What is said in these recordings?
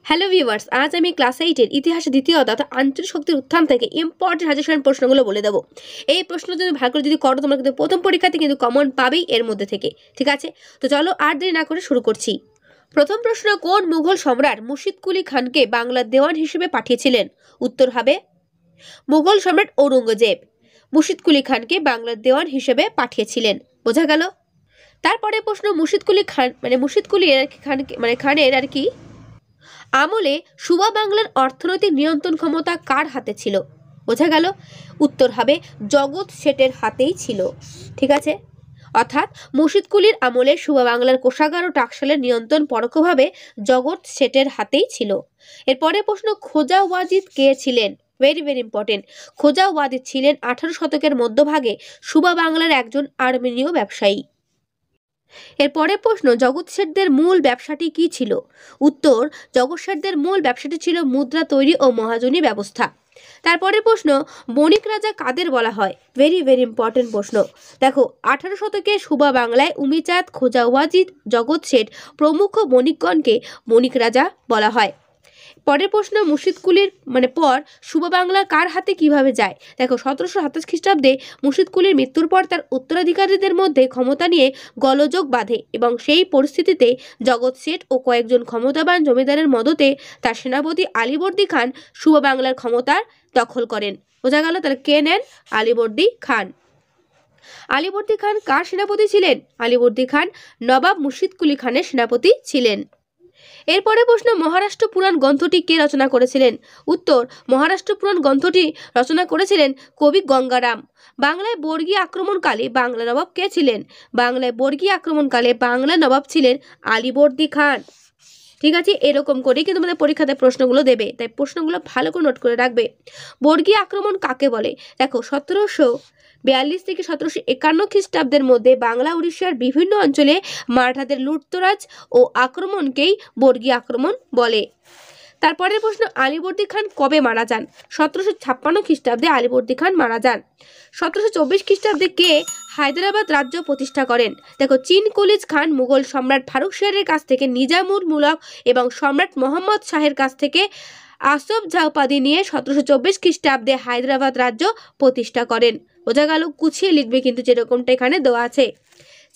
Hello viewers, আজ আমি class 8-এর ইতিহাসে দ্বিতীয় অধ্যায় অর্থাৎ আঞ্চলিক শক্তির উত্থান থেকে ইম্পর্টেন্ট সাজেশন প্রশ্নগুলো বলে দেবো। এই প্রশ্ন যদি ভালো করে করো তোমরা কিন্তু প্রথম পরীক্ষাতে কিন্তু কমন পাবেই এর মধ্যে থেকে। ঠিক আছে, তো চলো আর দেরি না করে শুরু করছি। প্রথম প্রশ্ন, কোন মুঘল সম্রাট মুর্শিদ কুলি খানকে বাংলার দেওয়ান হিসেবে পাঠিয়েছিলেন? উত্তর হবে মুঘল সম্রাট ঔরঙ্গজেব মুর্শিদ কুলি খানকে বাংলার দেওয়ান হিসেবে পাঠিয়েছিলেন। বোঝা গেল? তারপরে প্রশ্ন, মুর্শিদ কুলি খান মুর্শিদ কুলি খানের আর কি আমলে সুবা বাংলার অর্থনৈতিক নিয়ন্ত্রণ ক্ষমতা কার হাতে ছিল? বোঝা গেল? উত্তর হবে জগৎ শেঠের হাতেই ছিল। ঠিক আছে, অর্থাৎ মুর্শিদ কুলির আমলে সুবা বাংলার কোষাগার ও টাকশালের নিয়ন্ত্রণ পরোক্ষভাবে জগৎ শেঠের হাতেই ছিল। এরপরে প্রশ্ন, খোজা ওয়াজিদ কে ছিলেন? Very very important. খোজা ওয়াজিদ ছিলেন 18 শতকের মধ্যভাগে সুবা বাংলার একজন আর্মেনীয় ব্যবসায়ী। এরপরে প্রশ্ন, জগৎ শেঠদের মূল ব্যবসাটি কি ছিল? উত্তর, জগৎ শেঠদের মূল ব্যবসাটি ছিল মুদ্রা তৈরি ও মহাজনী ব্যবস্থা। তারপরে প্রশ্ন, বণিক রাজা কাদের বলা হয়? ভেরি ভেরি ইম্পর্টেন্ট প্রশ্ন। দেখো, 18 শতকে সুবা বাংলায় উমিচাঁদ, খোজা ওয়াজিদ, জগৎ শেঠ প্রমুখ বণিকগণকে বণিক রাজা বলা হয়। পরের প্রশ্ন, মুর্শিদ কুলির পর সুবা বাংলা কার হাতে কিভাবে যায়? দেখো, 1727 খ্রিস্টাব্দে মুর্শিদ কুলির মৃত্যুর পর তার উত্তরাধিকারীদের মধ্যে ক্ষমতা নিয়ে গোলযোগ বাধে এবং সেই পরিস্থিতিতে জগৎ শেঠ ও কয়েকজন ক্ষমতাবান জমিদারের মদতে তার সেনাপতি আলীবর্দী খান সুবা বাংলার ক্ষমতার দখল করেন। বোঝা গেল? তাহলে কে নেন? আলীবর্দী খান। আলীবর্দী খান কার সেনাপতি ছিলেন? আলীবর্দী খান নবাব মুর্শিদ কুলি খানের সেনাপতি ছিলেন। এরপরে প্রশ্ন, মহারাষ্ট্র পুরাণ গ্রন্থটি কে রচনা করেছিলেন? উত্তর, মহারাষ্ট্র পুরাণ গ্রন্থটি রচনা করেছিলেন কবি গঙ্গারাম। বাংলায় বর্গী আক্রমণকালে বাংলা নবাব কে ছিলেন? বাংলায় বর্গী আক্রমণকালে বাংলা নবাব ছিলেন আলীবর্দী খান। ঠিক আছে, এরকম করেই কিন্তু আমাদের পরীক্ষাতে প্রশ্নগুলো দেবে, তাই প্রশ্নগুলো ভালো করে নোট করে রাখবে। বর্গী আক্রমণ কাকে বলে? দেখো, 1742 থেকে 1751 খ্রিস্টাব্দের মধ্যে বাংলা উড়িষ্যার বিভিন্ন অঞ্চলে মারাঠাদের লুটতরাজ ও আক্রমণকেই বর্গী আক্রমণ বলে। তারপরের প্রশ্ন, আলীবর্দী খান কবে মারা যান? 1756 খ্রিস্টাব্দে আলীবর্দী খান মারা যান। 1724 খ্রিস্টাব্দে কে হায়দ্রাবাদ রাজ্য প্রতিষ্ঠা করেন? দেখো, চীন কুলিজ খান মুঘল সম্রাট ফারুক শাহের কাছ থেকে নিজামুর মুলক এবং সম্রাট মোহাম্মদ শাহের কাছ থেকে আসফ জাহ উপাধি নিয়ে 1724 খ্রিস্টাব্দে হায়দ্রাবাদ রাজ্য প্রতিষ্ঠা করেন। বোঝা গেল? গুছিয়ে লিখবে কিন্তু, যেরকমটা এখানে দেওয়া আছে।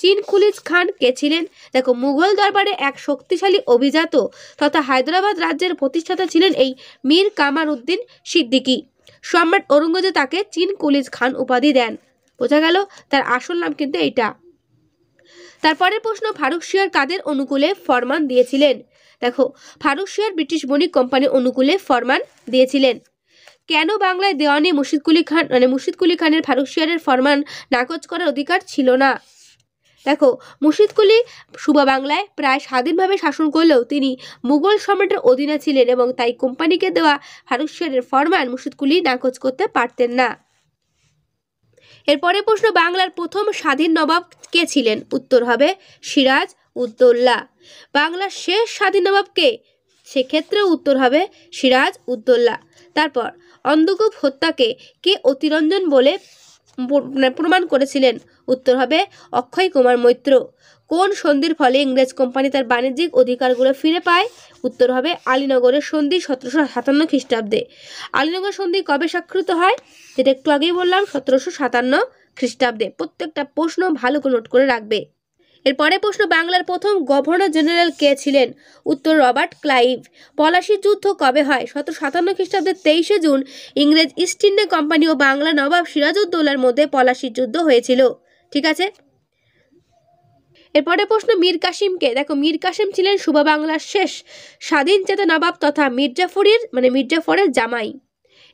চীন কুলিজ খান কে ছিলেন? দেখো, মুঘল দরবারে এক শক্তিশালী অভিজাত তথা হায়দ্রাবাদ রাজ্যের প্রতিষ্ঠাতা ছিলেন এই মীর কামার উদ্দিন সিদ্দিকী। সম্রাট ঔরঙ্গজেব তাকে চীন কুলিজ খান উপাধি দেন। বোঝা গেল? তার আসল নাম কিন্তু এইটা। তারপরের প্রশ্ন, ফারুক শিয়ার কাদের অনুকূলে ফরমান দিয়েছিলেন? দেখো, ফারুক শিয়ার ব্রিটিশ বণিক কোম্পানির অনুকূলে ফরমান দিয়েছিলেন। কেন বাংলায় দেওয়ানি মুর্শিদ কুলি খানের ফারুক শিয়ারের ফরমান নাকচ করার অধিকার ছিল না? দেখো, মুর্শিদ কুলি সুবা বাংলায় প্রায় স্বাধীনভাবে শাসন করলেও তিনি মুঘল সম্রাটের অধীনে ছিলেন এবং তাই কোম্পানিকে দেওয়া ফারুক শিয়ারের ফরমান মুর্শিদ কুলি নাকচ করতে পারতেন না। এরপরে প্রশ্ন, বাংলার প্রথম স্বাধীন নবাব কে ছিলেন? উত্তর হবে সিরাজ উদ্দৌলা। বাংলার শেষ স্বাধীন নবাব কে? সেক্ষেত্রে উত্তর হবে সিরাজ উদ্দৌলা। তারপর অন্ধকূপ হত্যাকে কে অতিরঞ্জন বলে প্রমাণ করেছিলেন? উত্তর হবে অক্ষয় কুমার মৈত্র। কোন সন্ধির ফলে ইংরেজ কোম্পানি তার বাণিজ্যিক অধিকারগুলো ফিরে পায়? উত্তর হবে আলীনগরের সন্ধি 1757 খ্রিস্টাব্দে। আলীনগর সন্ধি কবে স্বাক্ষরিত হয়? যেটা একটু আগেই বললাম, 1757 খ্রিস্টাব্দে। প্রত্যেকটা প্রশ্ন ভালো করে নোট করে রাখবে। এরপরে প্রশ্ন, বাংলার প্রথম গভর্নর জেনারেল কে ছিলেন? উত্তর, রবার্ট ক্লাইভ। পলাশির যুদ্ধ কবে হয়? 1757 খ্রিস্টাব্দের 23শে জুন ইংরেজ ইস্ট ইন্ডিয়া কোম্পানি ও বাংলা নবাব সিরাজউদ্দৌলার মধ্যে পলাশির যুদ্ধ হয়েছিল। ঠিক আছে। এরপরে প্রশ্ন, মীর কাসিমকে। দেখো, মীর কাসিম ছিলেন সুবা বাংলার শেষ স্বাধীন চেতা নবাব তথা মির্জাফরের জামাই।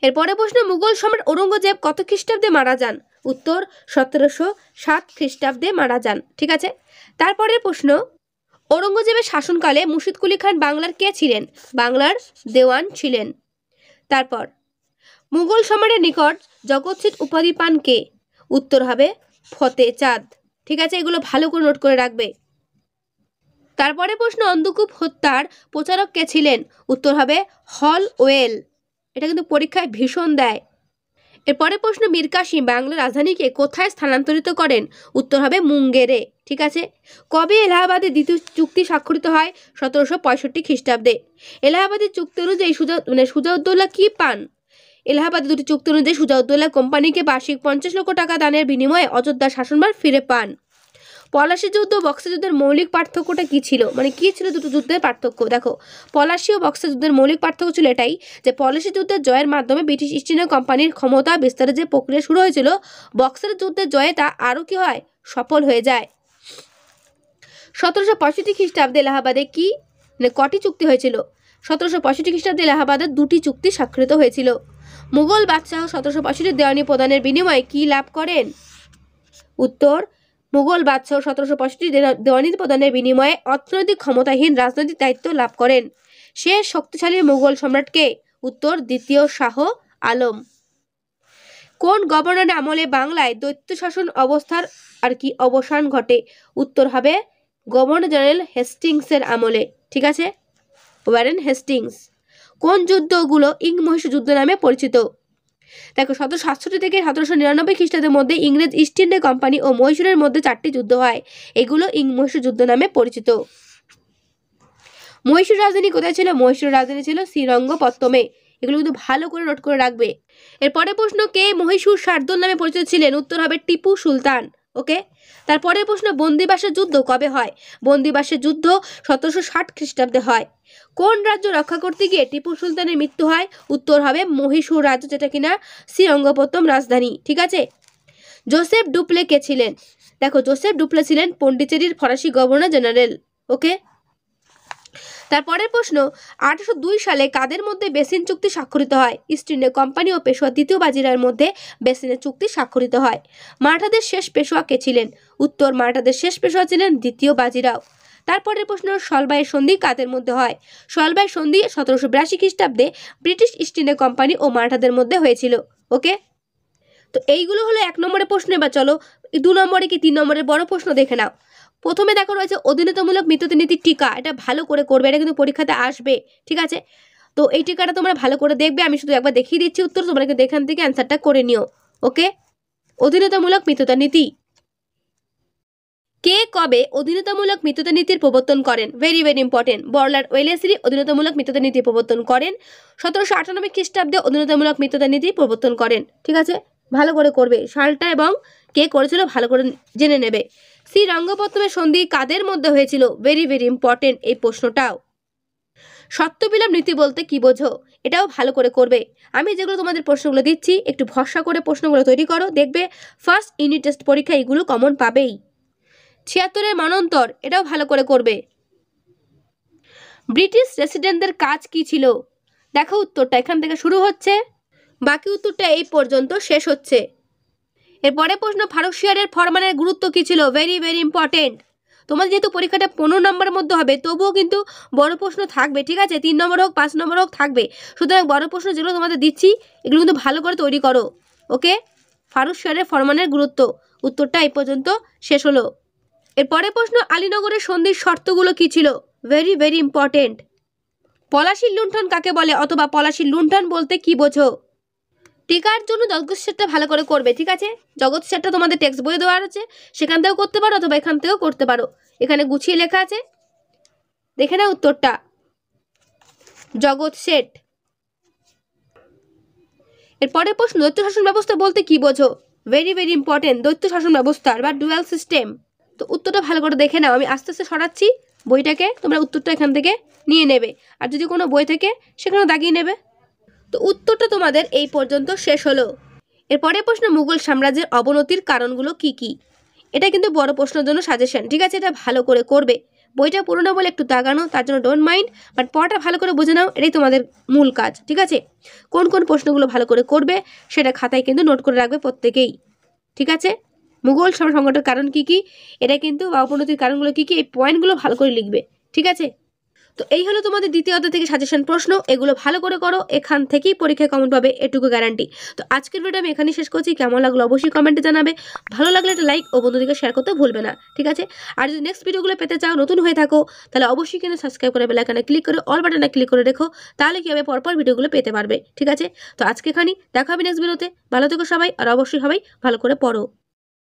এরপরে প্রশ্ন, মুঘল সম্রাট ঔরঙ্গজেব কত খ্রিস্টাব্দে মারা যান? উত্তর, 1707 খ্রিস্টাব্দে মারা যান। ঠিক আছে। তারপরের প্রশ্ন, ঔরঙ্গজেবের শাসনকালে মুর্শিদ কুলি খান বাংলার কে ছিলেন? বাংলার দেওয়ান ছিলেন। তারপর মুঘল সম্রাটের নিকট জগৎ শেঠ উপাধি পান কে? উত্তর হবে ফতে চাঁদ। ঠিক আছে, এগুলো ভালো করে নোট করে রাখবে। তারপরে প্রশ্ন, অন্ধকূপ হত্যার প্রচারক কে ছিলেন? উত্তর হবে হল ওয়েল। এটা কিন্তু পরীক্ষায় ভীষণ দেয়। এরপরে প্রশ্ন, মীর কাসিম বাংলার রাজধানীকে কোথায় স্থানান্তরিত করেন? উত্তর হবে মুঙ্গেরে। ঠিক আছে। কবে এলাহাবাদে দ্বিতীয় চুক্তি স্বাক্ষরিত হয়? 1765 খ্রিস্টাব্দে। এলাহাবাদের চুক্তি অনুযায়ী সুজাউদ্দৌলা কি পান? এলাহাবাদের দুটি চুক্তি অনুযায়ী সুজাউদ্দৌলা কোম্পানিকে বার্ষিক 50 লক্ষ টাকা দানের বিনিময়ে অযোধ্যার শাসনভার ফিরে পান। পলাশী যুদ্ধ ও বক্সার যুদ্ধের মৌলিক পার্থক্যটা কি ছিল? মানে কি ছিল দুটো যুদ্ধের পার্থক্য? দেখো, পলাশী ও বক্সার যুদ্ধের মৌলিক পার্থক্য ছিল এটাই যে পলাশী যুদ্ধের জয়ের মাধ্যমে ব্রিটিশ ইস্ট ইন্ডিয়া কোম্পানির ক্ষমতা বিস্তারের যে প্রক্রিয়া শুরু হয়েছিল, বক্সার যুদ্ধের জয়ে তা আরও কি হয়, সফল হয়ে যায়। 1765 খ্রিস্টাব্দে এলাহাবাদে কি কটি চুক্তি হয়েছিল? 1765 খ্রিস্টাব্দে এলাহাবাদের দুটি চুক্তি স্বাক্ষরিত হয়েছিল। মুঘল বাদশাহ 1765 দেওয়ানি প্রদানের বিনিময়ে কি লাভ করেন? উত্তর, মুঘল বাদশাহ 1765 দেওয়ানি প্রদানের বিনিময়ে অর্থনৈতিক ক্ষমতাহীন রাজনৈতিক দায়িত্ব লাভ করেন। সে শক্তিশালী মুঘল সম্রাটকে? উত্তর, দ্বিতীয় শাহ আলম। কোন গভর্নরের আমলে বাংলায় দ্বৈত শাসন অবস্থার অবসান ঘটে? উত্তর হবে গভর্নর জেনারেল হেস্টিংসের আমলে। ঠিক আছে, ওয়ারেন হেস্টিংস। কোন যুদ্ধগুলো ইং-মহীশূর যুদ্ধ নামে পরিচিত? দেখো, 1767 থেকে 1799 খ্রিস্টাব্দের মধ্যে ইংরেজ ইস্ট ইন্ডিয়া কোম্পানি ও মহীশূরের মধ্যে 4টি যুদ্ধ হয়। এগুলো ইং-মহীশূর যুদ্ধ নামে পরিচিত। মহীশূর রাজধানী কোথায় ছিল? মহীশূরের রাজধানী ছিল শ্রীরঙ্গপত্তমে। এগুলো কিন্তু ভালো করে নোট করে রাখবে। এরপরে প্রশ্ন, কে মহীশূর শার্দুল নামে পরিচিত ছিলেন? উত্তর হবে টিপু সুলতান। ওকে। তারপরের প্রশ্ন, বন্দিবাসের যুদ্ধ কবে হয়? বন্দিবাসের যুদ্ধ 1760 খ্রিস্টাব্দে হয়। কোন রাজ্য রক্ষা করতে গিয়ে টিপু সুলতানের মৃত্যু হয়? উত্তর হবে মহীশূর রাজ্য, যেটা কিনা শ্রীরঙ্গপত্তম রাজধানী। ঠিক আছে। জোসেফ ডুপ্লে কে ছিলেন? দেখো, জোসেফ ডুপ্লে ছিলেন পন্ডিচেরির ফরাসি গভর্নর জেনারেল। ওকে। তারপরের প্রশ্ন, 1802 সালে কাদের মধ্যে বেসিন চুক্তি স্বাক্ষরিত হয়? ইস্ট ইন্ডিয়া কোম্পানি ও পেশোয়া দ্বিতীয় বাজিরাওয়ের মধ্যে বেসিনের চুক্তি স্বাক্ষরিত হয়। মারাঠাদের শেষ পেশোয়া কে ছিলেন? উত্তর, মারাঠাদের শেষ পেশোয়া ছিলেন দ্বিতীয় বাজিরাও। তারপরের প্রশ্ন, সলবাই সন্ধি কাদের মধ্যে হয়? সলবাই সন্ধি 1782 খ্রিস্টাব্দে ব্রিটিশ ইস্ট ইন্ডিয়া কোম্পানি ও মারাঠাদের মধ্যে হয়েছিল। ওকে। তো এইগুলো হলো 1 নম্বরের প্রশ্ন। এবার চলো 2 নম্বরে কি 3 নম্বরের বড় প্রশ্ন দেখে নাও। প্রথমে দেখো রয়েছে অধীনতামূলক মিতনীতির টিকা। এটা ভালো করে করবে, এটা কিন্তু পরীক্ষাতে আসবে। ঠিক আছে। তো এই টিকাটা তোমরা ভালো করে দেখবে। আমি শুধু একবার দেখিয়ে দিচ্ছি উত্তর, তোমরা কিন্তু এখান থেকে অ্যান্সারটা করে নিও। ওকে। অধীনতামূলক মিততা নীতি। কে কবে অধীনতামূলক মিততা নীতির প্রবর্তন করেন? Very very important. বরলার ওয়েলেসলি অধীনতামূলক মিততা নীতি প্রবর্তন করেন। 1798 খ্রিস্টাব্দে অধীনতামূলক মিততা নীতি প্রবর্তন করেন। ঠিক আছে, ভালো করে করবে। সালটা এবং কে করেছিল ভালো করে জেনে নেবে। শ্রীরঙ্গপত্তমের সন্ধি কাদের মধ্যে হয়েছিল? ভেরি ভেরি ইম্পর্টেন্ট এই প্রশ্নটাও। সত্যবিলোপ নীতি বলতে কি বোঝো? এটাও ভালো করে করবে। আমি যেগুলো তোমাদের প্রশ্নগুলো দিচ্ছি একটু ভরসা করে প্রশ্নগুলো তৈরি করো, দেখবে ফার্স্ট ইউনিট টেস্ট পরীক্ষা এগুলো কমন পাবেই। 76-এর মনন্তর, এটাও ভালো করে করবে। ব্রিটিশ রেসিডেন্টদের কাজ কি ছিল? দেখো, উত্তরটা এখান থেকে শুরু হচ্ছে, বাকি উত্তরটা এই পর্যন্ত শেষ হচ্ছে। এরপরে প্রশ্ন, ফারুক-শিয়ারের ফরমানের গুরুত্ব কি ছিল? Very very important. তোমাদের যেহেতু পরীক্ষাটা 15 নম্বরের মধ্যে হবে, তবুও কিন্তু বড় প্রশ্ন থাকবে। ঠিক আছে, 3 নম্বর হোক 5 নম্বর হোক থাকবে। সুতরাং বড় প্রশ্ন যেগুলো তোমাদের দিচ্ছি এগুলো কিন্তু ভালো করে তৈরি করো। ওকে। ফারুক-শিয়ারের ফরমানের গুরুত্ব, উত্তরটা এই পর্যন্ত শেষ হলো। এরপরে প্রশ্ন, আলীনগরের সন্ধির শর্তগুলো কি ছিল? Very very important. পলাশীর লুণ্ঠন কাকে বলে অথবা পলাশীর লুণ্ঠন বলতে কি বোঝো? টিকার জন্য জগৎ সেটটা ভালো করে করবে। ঠিক আছে, জগৎ সেটটা তোমাদের টেক্সট বই দেওয়া আছে, সেখান থেকেও করতে পারো অথবা এখান থেকেও করতে পারো। এখানে গুছিয়ে লেখা আছে, দেখে নাও উত্তরটা। জগৎ সেট। এরপরের প্রশ্ন, দ্বৈত শাসন ব্যবস্থা বলতে কি বোঝো? Very very important. দ্বৈত শাসন ব্যবস্থার বা ডুয়াল সিস্টেম। তো উত্তরটা ভালো করে দেখে নাও। আমি আস্তে আস্তে সরাচ্ছি বইটাকে, তোমরা উত্তরটা এখান থেকে নিয়ে নেবে। আর যদি কোনো বই থেকে সেখানে দাগিয়ে নেবে। তো উত্তরটা তোমাদের এই পর্যন্ত শেষ হলো। এরপরে প্রশ্ন, মুঘল সাম্রাজ্যের অবনতির কারণগুলো কি কি? এটা কিন্তু বড় প্রশ্নের জন্য সাজেশন। ঠিক আছে, এটা ভালো করে করবে। বইটা পুরোনো বলে একটু দাগানো, তার জন্য ডোন্ট মাইন্ড, বাট পড়াটা ভালো করে বুঝে নাও, এটাই তোমাদের মূল কাজ। ঠিক আছে, কোন কোন প্রশ্নগুলো ভালো করে করবে সেটা খাতায় কিন্তু নোট করে রাখবে প্রত্যেকেই। ঠিক আছে, মুঘল সংকটের কারণ কি কি, এটা কিন্তু বা অবনতির কারণগুলো কি কি, এই পয়েন্টগুলো ভালো করে লিখবে। ঠিক আছে, তো এই হলো তোমাদের দ্বিতীয় অধ্যায় থেকে সাজেশন প্রশ্ন, এগুলো ভালো করে করো, এখান থেকেই পরীক্ষায় কমন পাবে, এটুকু গ্যারান্টি। তো আজকের ভিডিওটা আমি এখানেই শেষ করছি। কেমন লাগলো অবশ্যই কমেন্টে জানাবে, ভালো লাগলে একটা লাইক ও বন্ধুদেরকে শেয়ার করতে ভুলবে না, ঠিক আছে। আর যদি নেক্সট ভিডিওগুলো পেতে চাও, নতুন হয়ে থাকো, তাহলে অবশ্যই কিন্তু সাবস্ক্রাইব করে বেল আইকনে ক্লিক করে অল বাটনে ক্লিক করে রেখো, তাহলে কি হবে পরপর ভিডিওগুলো পেতে পারবে, ঠিক আছে। তো আজকে এখানেই দেখা হবে নেক্সট ভিডিওতে, ভালো থেকো সবাই, আর অবশ্যই সবাই ভালো করে পড়ো।